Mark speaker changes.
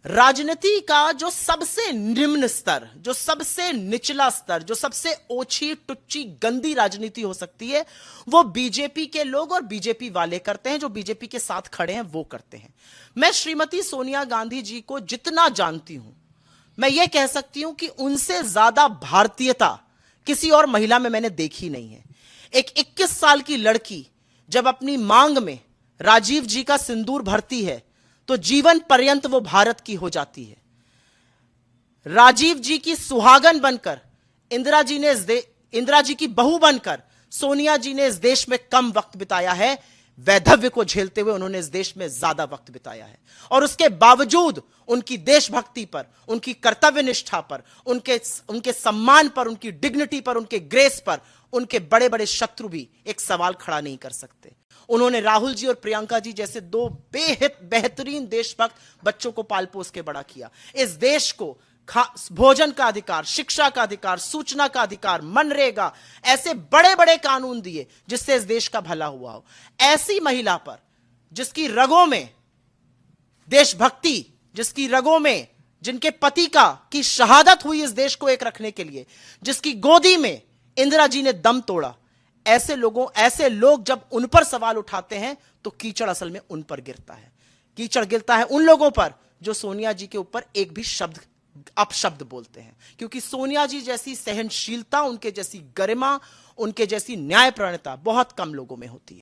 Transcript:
Speaker 1: राजनीति का जो सबसे निम्न स्तर, जो सबसे निचला स्तर, जो सबसे ओछी टुच्ची गंदी राजनीति हो सकती है, वो बीजेपी के लोग और बीजेपी वाले करते हैं, जो बीजेपी के साथ खड़े हैं वो करते हैं। मैं श्रीमती सोनिया गांधी जी को जितना जानती हूं, मैं ये कह सकती हूं कि उनसे ज्यादा भारतीयता किसी और महिला में मैंने देखी नहीं है। एक 21 साल की लड़की जब अपनी मांग में राजीव जी का सिंदूर भरती है तो जीवन पर्यंत वो भारत की हो जाती है। राजीव जी की सुहागन बनकर इंदिरा जी की बहू बनकर सोनिया जी ने इस देश में कम वक्त बिताया है, वैधव्य को झेलते हुए उन्होंने इस देश में ज्यादा वक्त बिताया है। और उसके बावजूद उनकी देशभक्ति पर, उनकी कर्तव्य निष्ठा पर, उनके सम्मान पर, उनकी डिग्निटी पर, उनके ग्रेस पर उनके बड़े बड़े शत्रु भी एक सवाल खड़ा नहीं कर सकते। उन्होंने राहुल जी और प्रियंका जी जैसे दो बेहतरीन देशभक्त बच्चों को पाल पोस के बड़ा किया। इस देश को भोजन का अधिकार, शिक्षा का अधिकार, सूचना का अधिकार, मनरेगा, ऐसे बड़े बड़े कानून दिए जिससे इस देश का भला हुआ हो। ऐसी महिला पर, जिसकी रगों में देशभक्ति, जिसकी रगों में जिनके पति की शहादत हुई इस देश को एक रखने के लिए, जिसकी गोदी में इंदिरा जी ने दम तोड़ा, ऐसे लोग जब उन पर सवाल उठाते हैं तो कीचड़ असल में उन पर गिरता है। कीचड़ गिरता है उन लोगों पर जो सोनिया जी के ऊपर एक भी अपशब्द बोलते हैं, क्योंकि सोनिया जी जैसी सहनशीलता, उनके जैसी गरिमा, उनके जैसी न्यायप्राणता बहुत कम लोगों में होती है।